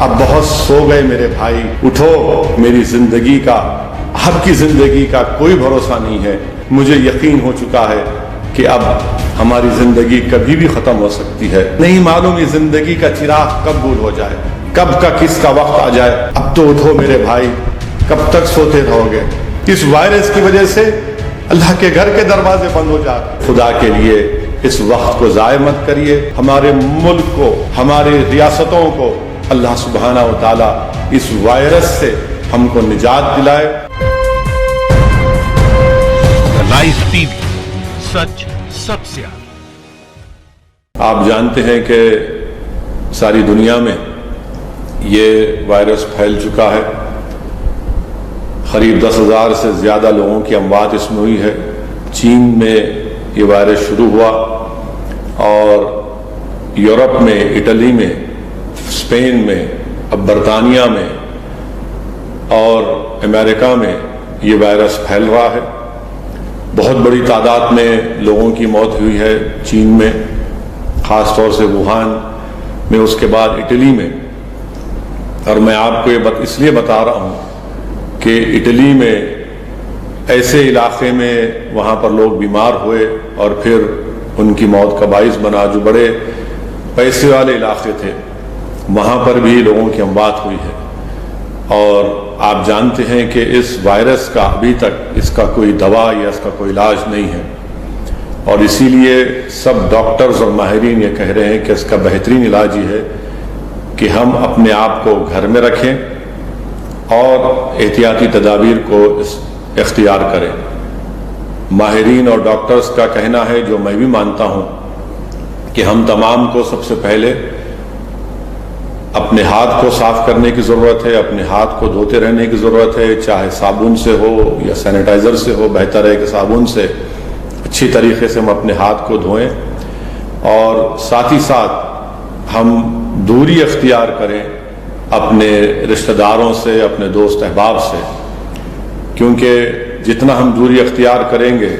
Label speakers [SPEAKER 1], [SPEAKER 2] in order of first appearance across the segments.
[SPEAKER 1] اب بہت سو گئے میرے بھائی، اٹھو، میری زندگی کا، آپ کی زندگی کا کوئی بھروسہ نہیں ہے۔ مجھے یقین ہو چکا ہے کہ اب ہماری زندگی کبھی بھی ختم ہو سکتی ہے، نہیں معلوم یہ زندگی کا چراغ کب گول ہو جائے، کب کا کس کا وقت آ جائے۔ اب تو اٹھو میرے بھائی، کب تک سوتے رہو گے؟ اس وائرس کی وجہ سے اللہ کے گھر کے دروازے بند ہو جائے۔ خدا کے لیے اس وقت کو ضائع مت کریے، ہمارے ملک کو، ہماری ریاستوں کو اللہ سبحانہ و تعالی اس وائرس سے ہم کو نجات دلائے۔
[SPEAKER 2] لائف ٹی وی، سچ سب سے آگے۔
[SPEAKER 1] آپ جانتے ہیں کہ ساری دنیا میں یہ وائرس پھیل چکا ہے، قریب 10,000 سے زیادہ لوگوں کی اموات اس میں ہوئی ہے۔ چین میں یہ وائرس شروع ہوا اور یورپ میں، اٹلی میں، اسپین میں، اب برطانیہ میں اور امریکہ میں یہ وائرس پھیل رہا ہے۔ بہت بڑی تعداد میں لوگوں کی موت ہوئی ہے چین میں، خاص طور سے ووہان میں، اس کے بعد اٹلی میں۔ اور میں آپ کو یہ اس لیے بتا رہا ہوں کہ اٹلی میں ایسے علاقے میں وہاں پر لوگ بیمار ہوئے اور پھر ان کی موت کا باعث بنا، جو بڑے پیسے والے علاقے تھے وہاں پر بھی لوگوں کی اموات ہوئی ہے۔ اور آپ جانتے ہیں کہ اس وائرس کا ابھی تک اس کا کوئی دوا یا اس کا کوئی علاج نہیں ہے، اور اسی لیے سب ڈاکٹرز اور ماہرین یہ کہہ رہے ہیں کہ اس کا بہترین علاج یہ ہے کہ ہم اپنے آپ کو گھر میں رکھیں اور احتیاطی تدابیر کو اختیار کریں۔ ماہرین اور ڈاکٹرز کا کہنا ہے، جو میں بھی مانتا ہوں، کہ ہم تمام کو سب سے پہلے اپنے ہاتھ کو صاف کرنے کی ضرورت ہے، اپنے ہاتھ کو دھوتے رہنے کی ضرورت ہے، چاہے صابن سے ہو یا سینیٹائزر سے ہو، بہتر ہے کہ صابن سے اچھی طریقے سے ہم اپنے ہاتھ کو دھوئیں، اور ساتھ ہی ساتھ ہم دوری اختیار کریں اپنے رشتہ داروں سے، اپنے دوست احباب سے، کیونکہ جتنا ہم دوری اختیار کریں گے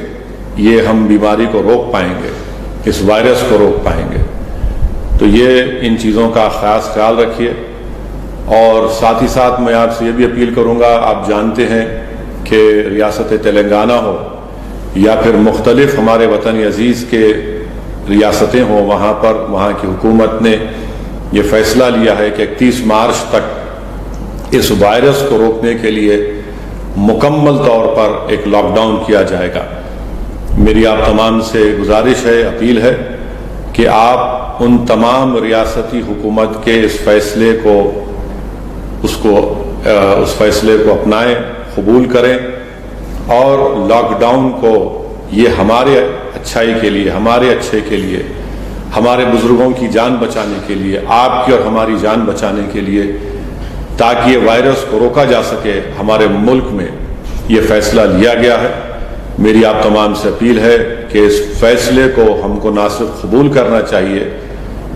[SPEAKER 1] یہ ہم بیماری کو روک پائیں گے، اس وائرس کو روک پائیں گے۔ تو یہ ان چیزوں کا خاص خیال رکھیے۔ اور ساتھ ہی ساتھ میں آپ سے یہ بھی اپیل کروں گا، آپ جانتے ہیں کہ ریاست تلنگانہ ہو یا پھر مختلف ہمارے وطن عزیز کے ریاستیں ہوں، وہاں پر وہاں کی حکومت نے یہ فیصلہ لیا ہے کہ 31 مارچ تک اس وائرس کو روکنے کے لیے مکمل طور پر ایک لاک ڈاؤن کیا جائے گا۔ میری آپ تمام سے گزارش ہے، اپیل ہے کہ آپ ان تمام ریاستی حکومت کے اس فیصلے کو اپنائیں، قبول کریں، اور لاک ڈاؤن کو یہ ہمارے اچھائی کے لیے، ہمارے اچھے کے لیے، ہمارے بزرگوں کی جان بچانے کے لیے، آپ کی اور ہماری جان بچانے کے لیے، تاکہ یہ وائرس کو روکا جا سکے، ہمارے ملک میں یہ فیصلہ لیا گیا ہے۔ میری آپ تمام سے اپیل ہے کہ اس فیصلے کو ہم کو نہ صرف قبول کرنا چاہیے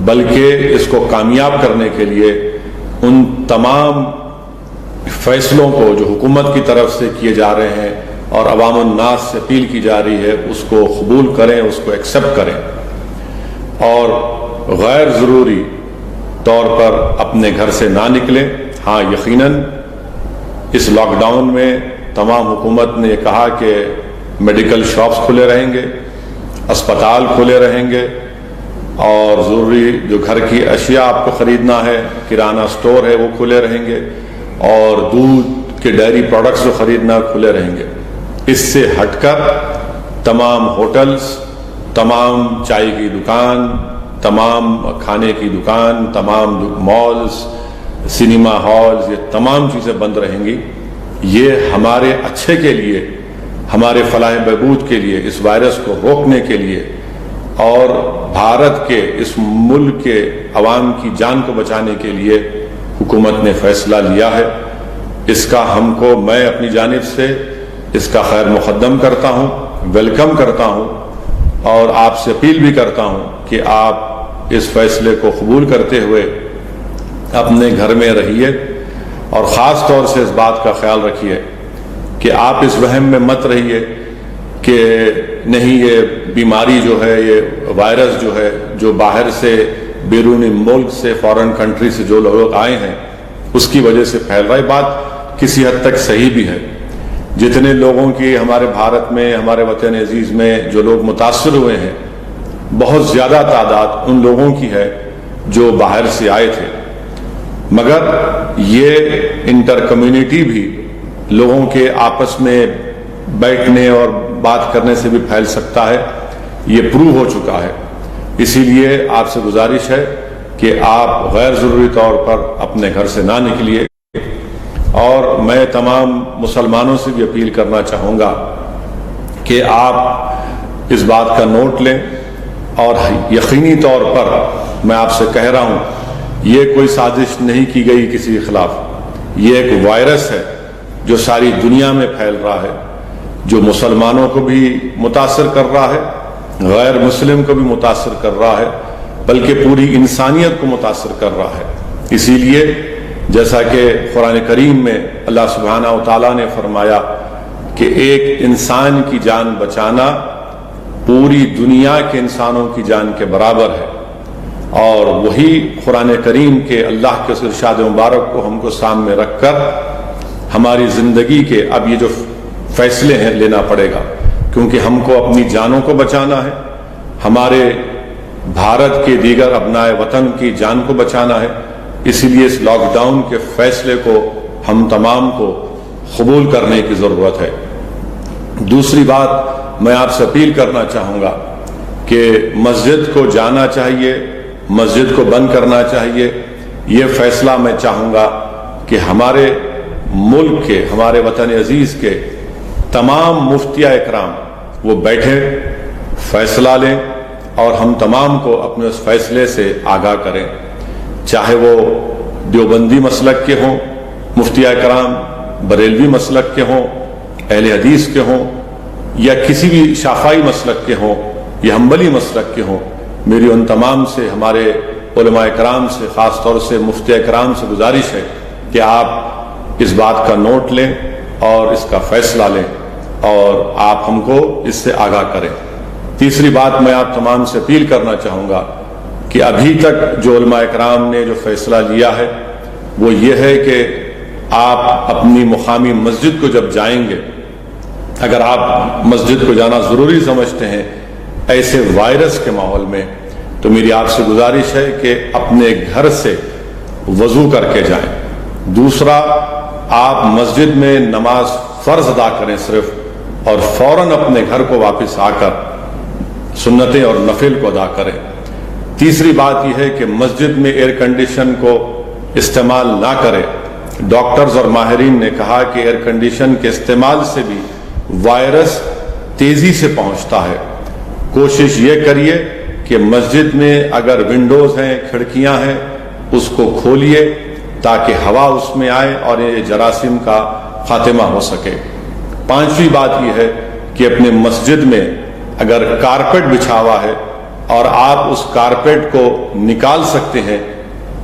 [SPEAKER 1] بلکہ اس کو کامیاب کرنے کے لیے ان تمام فیصلوں کو جو حکومت کی طرف سے کیے جا رہے ہیں اور عوام الناس سے اپیل کی جا رہی ہے، اس کو قبول کریں، اس کو ایکسیپٹ کریں، اور غیر ضروری طور پر اپنے گھر سے نہ نکلیں۔ ہاں، یقیناً اس لاک ڈاؤن میں تمام حکومت نے کہا کہ میڈیکل شاپس کھلے رہیں گے، اسپتال کھلے رہیں گے، اور ضروری جو گھر کی اشیاء آپ کو خریدنا ہے، کرانہ سٹور ہے، وہ کھلے رہیں گے، اور دودھ کے ڈیری پروڈکٹس جو خریدنا کھلے رہیں گے۔ اس سے ہٹ کر تمام ہوٹلز، تمام چائے کی دکان، تمام کھانے کی دکان، تمام مالز، سنیما ہالز، یہ تمام چیزیں بند رہیں گی۔ یہ ہمارے اچھے کے لیے، ہمارے فلاح بہبود کے لیے، اس وائرس کو روکنے کے لیے، اور بھارت کے اس ملک کے عوام کی جان کو بچانے کے لیے حکومت نے فیصلہ لیا ہے۔ اس کا ہم کو، میں اپنی جانب سے اس کا خیر مقدم کرتا ہوں، ویلکم کرتا ہوں، اور آپ سے اپیل بھی کرتا ہوں کہ آپ اس فیصلے کو قبول کرتے ہوئے اپنے گھر میں رہیے، اور خاص طور سے اس بات کا خیال رکھیے کہ آپ اس وہم میں مت رہیے کہ نہیں، یہ بیماری جو ہے، یہ وائرس جو ہے، جو باہر سے، بیرونی ملک سے، فارن کنٹری سے جو لوگ آئے ہیں، اس کی وجہ سے پھیل رہا ہے. بات کسی حد تک صحیح بھی ہے. جتنے لوگوں کی ہمارے بھارت میں، ہمارے وطن عزیز میں جو لوگ متاثر ہوئے ہیں، بہت زیادہ تعداد ان لوگوں کی ہے جو باہر سے آئے تھے. مگر یہ انٹر کمیونٹی بھی لوگوں کے آپس میں بیٹھنے اور بات کرنے سے بھی پھیل سکتا ہے. یہ پروو ہو چکا ہے. اسی لیے آپ سے گزارش ہے کہ آپ غیر ضروری طور پر اپنے گھر سے نہ نکلیے. اور میں تمام مسلمانوں سے بھی اپیل کرنا چاہوں گا کہ آپ اس بات کا نوٹ لیں اور یقینی طور پر میں آپ سے کہہ رہا ہوں، یہ کوئی سازش نہیں کی گئی کسی کے خلاف. یہ ایک وائرس ہے جو ساری دنیا میں پھیل رہا ہے، جو مسلمانوں کو بھی متاثر کر رہا ہے، غیر مسلم کو بھی متاثر کر رہا ہے، بلکہ پوری انسانیت کو متاثر کر رہا ہے. اسی لیے جیسا کہ قرآن کریم میں اللہ سبحانہ و تعالیٰ نے فرمایا کہ ایک انسان کی جان بچانا پوری دنیا کے انسانوں کی جان کے برابر ہے. اور وہی قرآن کریم کے اللہ کے ارشاد مبارک کو ہم کو سامنے رکھ کر ہماری زندگی کے اب یہ جو فیصلے ہیں لینا پڑے گا، کیونکہ ہم کو اپنی جانوں کو بچانا ہے، ہمارے بھارت کے دیگر ابنائے وطن کی جان کو بچانا ہے. اسی لیے اس لاک ڈاؤن کے فیصلے کو ہم تمام کو قبول کرنے کی ضرورت ہے. دوسری بات میں آپ سے اپیل کرنا چاہوں گا کہ مسجد کو جانا چاہیے، مسجد کو بند کرنا چاہیے. یہ فیصلہ میں چاہوں گا کہ ہمارے ملک کے، ہمارے وطن عزیز کے تمام مفتیاء اکرام وہ بیٹھیں، فیصلہ لیں اور ہم تمام کو اپنے اس فیصلے سے آگاہ کریں. چاہے وہ دیوبندی مسلک کے ہوں مفتیاء اکرام، بریلوی مسلک کے ہوں، اہل حدیث کے ہوں، یا کسی بھی شافعی مسلک کے ہوں یا حنبلی مسلک کے ہوں. میری ان تمام سے، ہمارے علماء اکرام سے، خاص طور سے مفتی اکرام سے گزارش ہے کہ آپ اس بات کا نوٹ لیں اور اس کا فیصلہ لیں اور آپ ہم کو اس سے آگاہ کریں. تیسری بات میں آپ تمام سے اپیل کرنا چاہوں گا کہ ابھی تک جو علماء اکرام نے جو فیصلہ لیا ہے وہ یہ ہے کہ آپ اپنی مقامی مسجد کو جب جائیں گے، اگر آپ مسجد کو جانا ضروری سمجھتے ہیں ایسے وائرس کے ماحول میں، تو میری آپ سے گزارش ہے کہ اپنے گھر سے وضو کر کے جائیں. دوسرا، آپ مسجد میں نماز فرض ادا کریں صرف، اور فوراً اپنے گھر کو واپس آ کر سنتیں اور نفل کو ادا کریں. تیسری بات یہ ہے کہ مسجد میں ایئر کنڈیشن کو استعمال نہ کریں. ڈاکٹرز اور ماہرین نے کہا کہ ایئر کنڈیشن کے استعمال سے بھی وائرس تیزی سے پہنچتا ہے. کوشش یہ کریے کہ مسجد میں اگر ونڈوز ہیں، کھڑکیاں ہیں، اس کو کھولیے تاکہ ہوا اس میں آئے اور یہ جراثیم کا خاتمہ ہو سکے. پانچویں بات یہ ہے کہ اپنے مسجد میں اگر کارپیٹ بچھا ہوا ہے اور آپ اس کارپیٹ کو نکال سکتے ہیں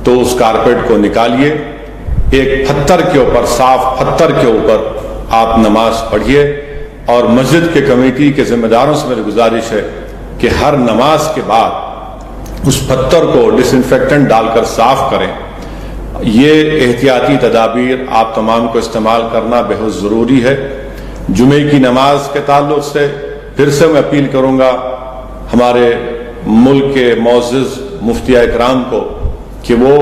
[SPEAKER 1] تو اس کارپیٹ کو نکالیے. ایک پتھر کے اوپر، صاف پتھر کے اوپر آپ نماز پڑھیے. اور مسجد کے کمیٹی کے ذمہ داروں سے میری گزارش ہے کہ ہر نماز کے بعد اس پتھر کو ڈس انفیکٹنٹ ڈال کر صاف کریں. یہ احتیاطی تدابیر آپ تمام کو استعمال کرنا بہت ضروری ہے. جمعے کی نماز کے تعلق سے پھر سے میں اپیل کروں گا ہمارے ملک کے معزز مفتیاء اکرام کو کہ وہ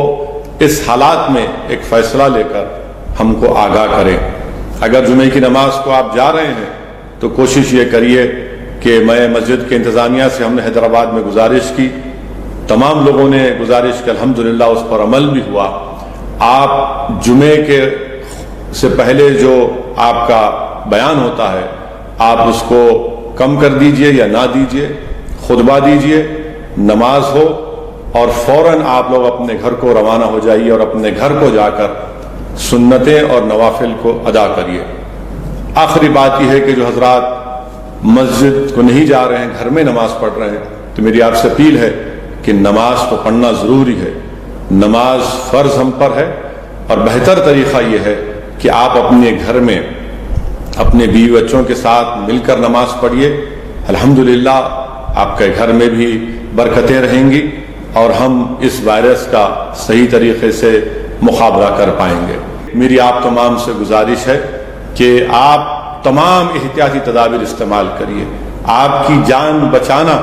[SPEAKER 1] اس حالات میں ایک فیصلہ لے کر ہم کو آگاہ کریں. اگر جمعے کی نماز کو آپ جا رہے ہیں تو کوشش یہ کریے کہ میں مسجد کے انتظامیہ سے، ہم نے حیدرآباد میں گزارش کی، تمام لوگوں نے گزارش کی، الحمدللہ اس پر عمل بھی ہوا. آپ جمعے کے سے پہلے جو آپ کا بیان ہوتا ہے آپ اس کو کم کر دیجئے یا نہ دیجئے، خطبہ دیجئے، نماز ہو اور فوراً آپ لوگ اپنے گھر کو روانہ ہو جائیے اور اپنے گھر کو جا کر سنتیں اور نوافل کو ادا کریے. آخری بات یہ ہے کہ جو حضرات مسجد کو نہیں جا رہے ہیں، گھر میں نماز پڑھ رہے ہیں، تو میری آپ سے اپیل ہے کہ نماز تو پڑھنا ضروری ہے، نماز فرض ہم پر ہے، اور بہتر طریقہ یہ ہے کہ آپ اپنے گھر میں اپنے بیوی بچوں کے ساتھ مل کر نماز پڑھیے. الحمدللہ آپ کے گھر میں بھی برکتیں رہیں گی اور ہم اس وائرس کا صحیح طریقے سے مقابلہ کر پائیں گے۔ میری آپ تمام سے گزارش ہے کہ آپ تمام احتیاطی تدابیر استعمال کریے۔ آپ کی جان بچانا،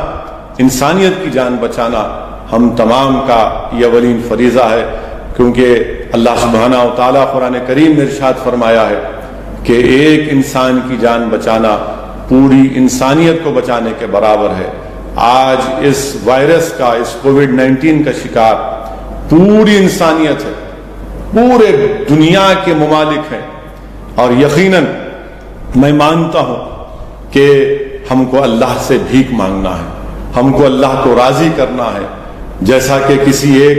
[SPEAKER 1] انسانیت کی جان بچانا ہم تمام کا یہ اولین فریضہ ہے، کیونکہ اللہ سبحانہ و تعالیٰ قرآن کریم میں ارشاد فرمایا ہے کہ ایک انسان کی جان بچانا پوری انسانیت کو بچانے کے برابر ہے۔ آج اس وائرس کا، اس کووڈ-19 کا شکار پوری انسانیت ہے، پورے دنیا کے ممالک ہیں، اور یقیناً میں مانتا ہوں کہ ہم کو اللہ سے بھیک مانگنا ہے، ہم کو اللہ کو راضی کرنا ہے۔ جیسا کہ کسی ایک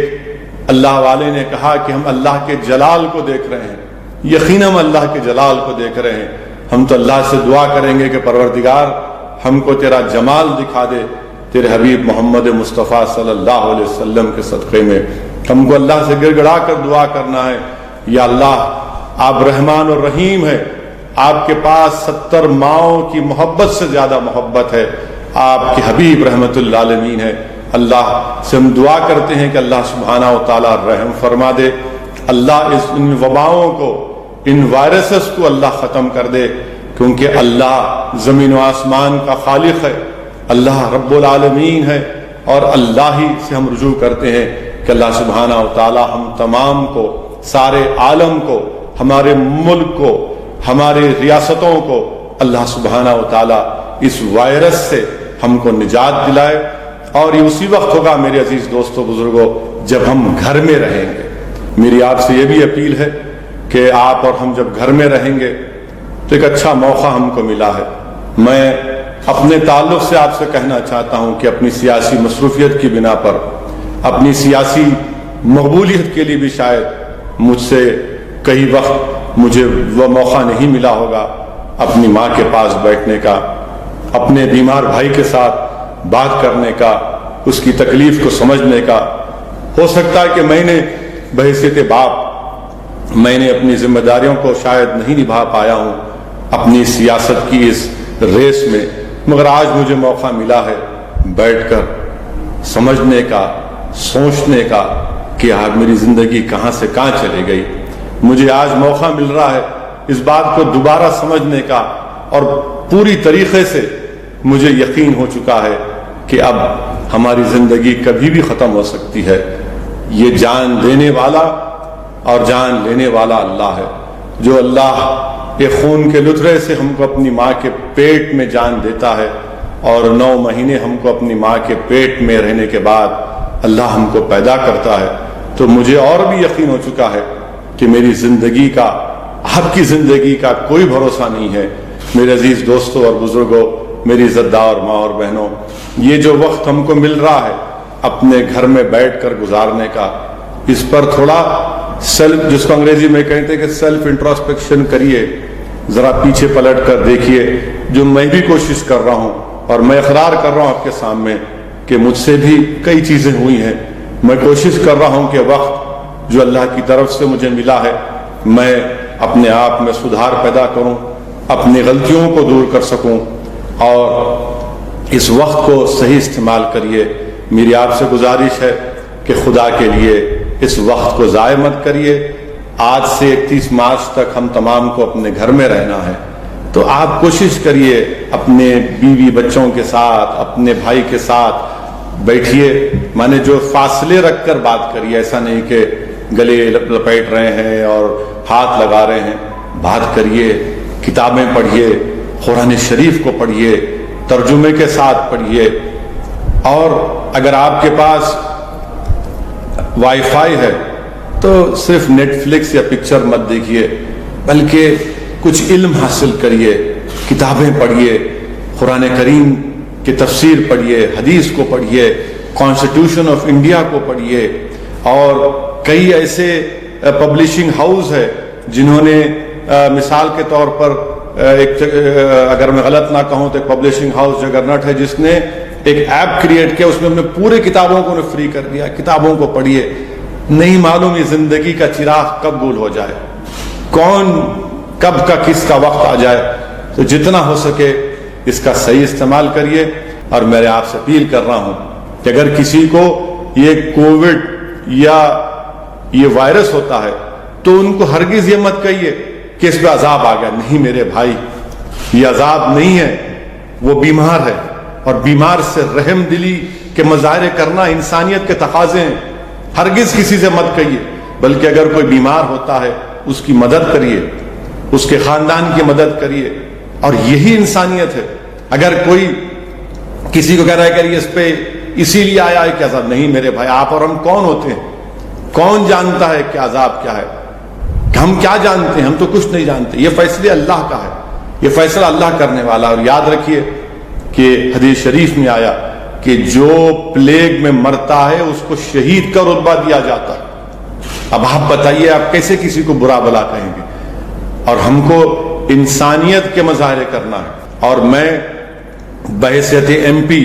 [SPEAKER 1] اللہ والے نے کہا کہ ہم اللہ کے جلال کو دیکھ رہے ہیں، یقیناً ہم اللہ کے جلال کو دیکھ رہے ہیں۔ ہم تو اللہ سے دعا کریں گے کہ پروردگار ہم کو تیرا جمال دکھا دے، تیرے حبیب محمد مصطفیٰ صلی اللہ علیہ وسلم کے صدقے میں ہم کو اللہ سے گڑ گڑا کر دعا کرنا ہے، یا اللہ آپ رحمان اور رحیم ہے، آپ کے پاس 70 ماؤں کی محبت سے زیادہ محبت ہے، آپ کے حبیب رحمت اللہ عالمین ہے۔ اللہ سے ہم دعا کرتے ہیں کہ اللہ سبحانہ و تعالیٰ رحم فرما دے، اللہ ان وباؤں کو، ان وائرسز کو اللہ ختم کر دے، کیونکہ اللہ زمین و آسمان کا خالق ہے، اللہ رب العالمین ہے، اور اللہ ہی سے ہم رجوع کرتے ہیں کہ اللہ سبحانہ و تعالیٰ ہم تمام کو، سارے عالم کو، ہمارے ملک کو، ہمارے ریاستوں کو اللہ سبحانہ و تعالیٰ اس وائرس سے ہم کو نجات دلائے۔ اور یہ اسی وقت ہوگا میرے عزیز دوستوں بزرگوں جب ہم گھر میں رہیں گے۔ میری آپ سے یہ بھی اپیل ہے کہ آپ اور ہم جب گھر میں رہیں گے تو ایک اچھا موقع ہم کو ملا ہے۔ میں اپنے تعلق سے آپ سے کہنا چاہتا ہوں کہ اپنی سیاسی مصروفیت کی بنا پر، اپنی سیاسی مقبولیت کے لیے بھی شاید مجھ سے کئی وقت مجھے وہ موقع نہیں ملا ہوگا اپنی ماں کے پاس بیٹھنے کا، اپنے بیمار بھائی کے ساتھ بات کرنے کا، اس کی تکلیف کو سمجھنے کا۔ ہو سکتا ہے کہ میں نے بحیثیت باپ میں نے اپنی ذمہ داریوں کو شاید نہیں نبھا پایا ہوں اپنی سیاست کی اس ریس میں، مگر آج مجھے موقع ملا ہے بیٹھ کر سمجھنے کا، سوچنے کا کہ آج میری زندگی کہاں سے کہاں چلی گئی۔ مجھے آج موقع مل رہا ہے اس بات کو دوبارہ سمجھنے کا، اور پوری طریقے سے مجھے یقین ہو چکا ہے کہ اب ہماری زندگی کبھی بھی ختم ہو سکتی ہے۔ یہ جان دینے والا اور جان لینے والا اللہ ہے، جو اللہ کے خون کے لترے سے ہم کو اپنی ماں کے پیٹ میں جان دیتا ہے، اور 9 مہینے ہم کو اپنی ماں کے پیٹ میں رہنے کے بعد اللہ ہم کو پیدا کرتا ہے۔ تو مجھے اور بھی یقین ہو چکا ہے کہ میری زندگی کا، آپ کی زندگی کا کوئی بھروسہ نہیں ہے۔ میرے عزیز دوستوں اور بزرگوں، میری عزتدار ماں اور بہنوں، یہ جو وقت ہم کو مل رہا ہے اپنے گھر میں بیٹھ کر گزارنے کا، اس پر تھوڑا سیلف، جس کو انگریزی میں کہتے ہیں کہ سیلف انٹروسپیکشن کریے، ذرا پیچھے پلٹ کر دیکھیے، جو میں بھی کوشش کر رہا ہوں، اور میں اقرار کر رہا ہوں آپ کے سامنے کہ مجھ سے بھی کئی چیزیں ہوئی ہیں۔ میں کوشش کر رہا ہوں کہ وقت جو اللہ کی طرف سے مجھے ملا ہے میں اپنے آپ میں سدھار پیدا کروں، اپنی غلطیوں کو دور کر سکوں، اور اس وقت کو صحیح استعمال کریے۔ میری آپ سے گزارش ہے کہ خدا کے لیے اس وقت کو ضائع مت کریے۔ آج سے 31 مارچ تک ہم تمام کو اپنے گھر میں رہنا ہے، تو آپ کوشش کریے اپنے بیوی بچوں کے ساتھ، اپنے بھائی کے ساتھ بیٹھیے، مانے جو فاصلے رکھ کر بات کریے، ایسا نہیں کہ گلے لپیٹ رہے ہیں اور ہاتھ لگا رہے ہیں۔ بات کریے، کتابیں پڑھیے، قرآن شریف کو پڑھیے، ترجمے کے ساتھ پڑھیے، اور اگر آپ کے پاس وائی فائی ہے تو صرف نیٹ فلکس یا پکچر مت دیکھیے، بلکہ کچھ علم حاصل کریے، کتابیں پڑھیے، قرآن کریم کی تفسیر پڑھیے، حدیث کو پڑھیے، کانسٹیٹیوشن آف انڈیا کو پڑھیے، اور کئی ایسے پبلشنگ ہاؤس ہے جنہوں نے مثال کے طور پر ایک، اگر میں غلط نہ کہوں تو ایک پبلشنگ ہاؤس جگرنٹ ہے جس نے ایک ایپ کریٹ کیا، اس میں اپنے پورے کتابوں کو فری کر دیا۔ کتابوں کو پڑھیے، نہیں معلوم یہ زندگی کا چراغ کب گول ہو جائے، کون کب کا کس کا وقت آ جائے، تو جتنا ہو سکے اس کا صحیح استعمال کریے۔ اور میں آپ سے اپیل کر رہا ہوں کہ اگر کسی کو یہ کووڈ یا یہ وائرس ہوتا ہے تو ان کو ہرگز یہ مت کہیے کہ اس پہ عذاب آ گیا. نہیں میرے بھائی، یہ عذاب نہیں ہے، وہ بیمار ہے، اور بیمار سے رحم دلی کے مظاہرے کرنا انسانیت کے تقاضے ہیں. ہرگز کسی سے مت کہیے، بلکہ اگر کوئی بیمار ہوتا ہے اس کی مدد کریے، اس کے خاندان کی مدد کریے، اور یہی انسانیت ہے. اگر کوئی کسی کو کہہ رہا ہے کہ اس پہ اسی لیے آیا ہے کہ عذاب، نہیں میرے بھائی، آپ اور ہم کون ہوتے ہیں؟ کون جانتا ہے کہ عذاب کیا ہے؟ ہم کیا جانتے ہیں؟ ہم تو کچھ نہیں جانتے. یہ فیصلے اللہ کا ہے، یہ فیصلہ اللہ کرنے والا. اور یاد رکھیے کہ حدیث شریف میں آیا کہ جو پلیگ میں مرتا ہے اس کو شہید کا رتبہ دیا جاتا ہے. اب آپ بتائیے، آپ کیسے کسی کو برا بلا کہیں گے؟ اور ہم کو انسانیت کے مظاہرے کرنا ہے. اور میں بحیثیت ایم پی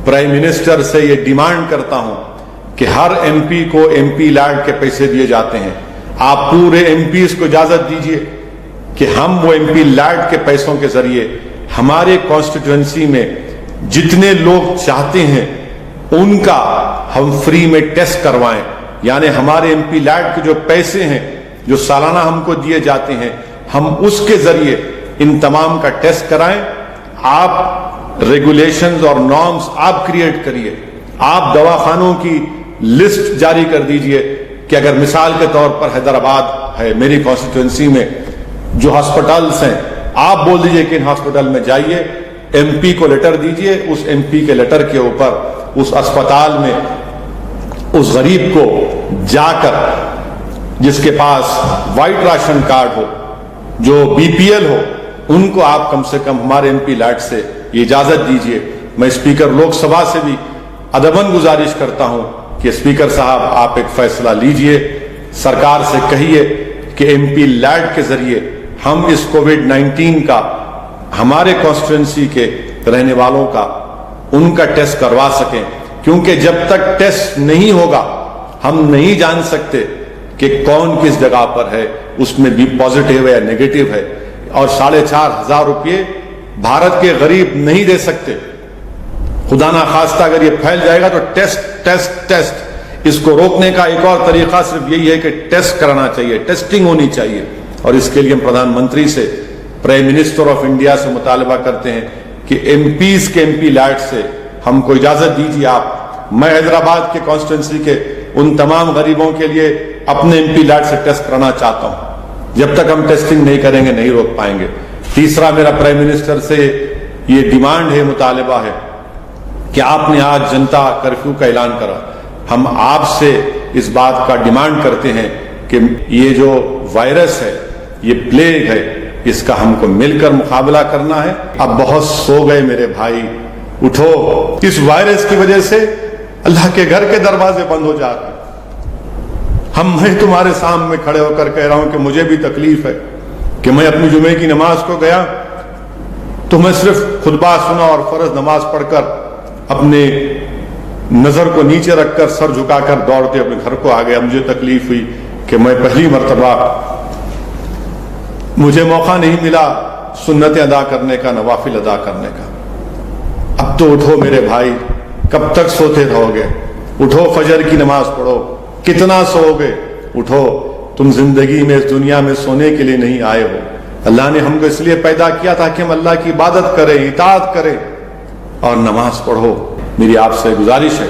[SPEAKER 1] پرائم منسٹر سے یہ ڈیمانڈ کرتا ہوں کہ ہر ایم پی کو ایم پی لیڈ کے پیسے دیے جاتے ہیں. آپ پورے ایم پیز کو اجازت دیجئے کہ ہم وہ ایم پی لیڈ کے پیسوں کے ذریعے ہمارے کانسٹیٹوئنسی میں جتنے لوگ چاہتے ہیں ان کا ہم فری میں ٹیسٹ کروائیں. یعنی ہمارے ایم پی لیڈ کے جو پیسے ہیں جو سالانہ ہم کو دیے جاتے ہیں، ہم اس کے ذریعے ان تمام کا ٹیسٹ کرائیں. آپ ریگولیشنز اور نارمز آپ کریٹ کریے. آپ دواخانوں کی لسٹ جاری کر دیجئے کہ اگر مثال کے طور پر حیدرآباد ہے، میری کانسٹیٹوئنسی میں جو ہاسپٹلس ہیں، آپ بول دیجئے کہ ان ہاسپٹل میں جائیے، ایم پی کو لیٹر دیجئے، اس ایم پی کے لیٹر کے اوپر اس اسپتال میں اس غریب کو جا کر، جس کے پاس وائٹ راشن کارڈ ہو، جو بی پی ایل ہو، ان کو آپ کم سے کم ہمارے ایم پی لیڈ سے یہ اجازت دیجئے. میں اسپیکر لوک سبھا سے بھی ادباً گزارش کرتا ہوں کہ اسپیکر صاحب آپ ایک فیصلہ لیجئے، سرکار سے کہیے کہ ایم پی لیڈ کے ذریعے ہم اس کووڈ-19 کا ہمارے کانسٹیٹوئنسی کے رہنے والوں کا ان کا ٹیسٹ کروا سکیں. کیونکہ جب تک ٹیسٹ نہیں ہوگا ہم نہیں جان سکتے کہ کون کس جگہ پر ہے، اس میں بھی پازیٹیو ہے یا نیگیٹو ہے. اور 4,500 روپئے بھارت کے غریب نہیں دے سکتے. خدا نہ خواستہ اگر یہ پھیل جائے گا تو ٹیسٹ ٹیسٹ ٹیسٹ. اس کو روکنے کا ایک اور طریقہ صرف یہی ہے کہ ٹیسٹ کرانا چاہیے، ٹیسٹنگ ہونی چاہیے. اور اس کے لیے ہم پردھان منتری سے، پرائم منسٹر آف انڈیا سے مطالبہ کرتے ہیں کہ ایم پیز کے ایم پی لیڈ سے ہم کو اجازت دیجیے. آپ، میں حیدرآباد کے کانسٹیٹوئنسی کے ان تمام غریبوں کے لیے اپنے ایم پی لیڈ سے ٹیسٹ کرانا چاہتا ہوں. جب تک ہم ٹیسٹنگ نہیں کریں گے نہیں روک پائیں گے. تیسرا میرا پرائم منسٹر سے یہ ڈیمانڈ ہے، مطالبہ ہے کہ آپ نے آج جنتا کرفیو کا اعلان کرا. ہم آپ سے اس بات کا ڈیمانڈ کرتے ہیں کہ یہ جو وائرس ہے، یہ پلیگ ہے، اس کا ہم کو مل کر مقابلہ کرنا ہے. اب بہت سو گئے میرے بھائی، اٹھو. اس وائرس کی وجہ سے اللہ کے گھر کے دروازے بند ہو جاتے ہیں. میں تمہارے سامنے کھڑے ہو کر کہہ رہا ہوں کہ مجھے بھی تکلیف ہے کہ میں اپنی جمعے کی نماز کو گیا تو میں صرف خطبہ سنا اور فرض نماز پڑھ کر اپنے نظر کو نیچے رکھ کر سر جھکا کر دوڑتے اپنے گھر کو آ گیا. مجھے تکلیف ہوئی کہ میں پہلی مرتبہ مجھے موقع نہیں ملا سنتیں ادا کرنے کا، نوافل ادا کرنے کا. اب تو اٹھو میرے بھائی، کب تک سوتے رہو گے؟ اٹھو، فجر کی نماز پڑھو. کتنا سو گے؟ اٹھو. تم زندگی میں اس دنیا میں سونے کے لیے نہیں آئے ہو. اللہ نے ہم کو اس لیے پیدا کیا تاکہ ہم اللہ کی عبادت کریں، اطاعت کریں اور نماز پڑھو. میری آپ سے گزارش ہے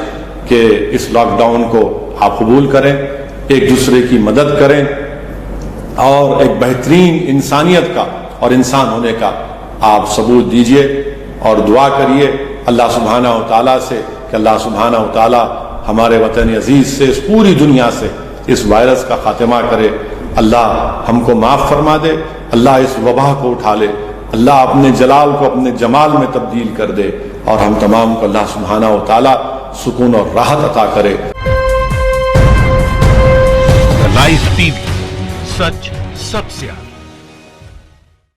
[SPEAKER 1] کہ اس لاک ڈاؤن کو آپ قبول کریں، ایک دوسرے کی مدد کریں اور ایک بہترین انسانیت کا اور انسان ہونے کا آپ ثبوت دیجئے اور دعا کریے اللہ سبحانہ و تعالیٰ سے کہ اللہ سبحانہ و تعالیٰ ہمارے وطن عزیز سے، اس پوری دنیا سے اس وائرس کا خاتمہ کرے. اللہ ہم کو معاف فرما دے، اللہ اس وبا کو اٹھا لے، اللہ اپنے جلال کو اپنے جمال میں تبدیل کر دے اور ہم تمام کو اللہ سبحانہ و تعالیٰ سکون اور راحت عطا کرے.
[SPEAKER 2] لائف ٹی وی، سچ سب سے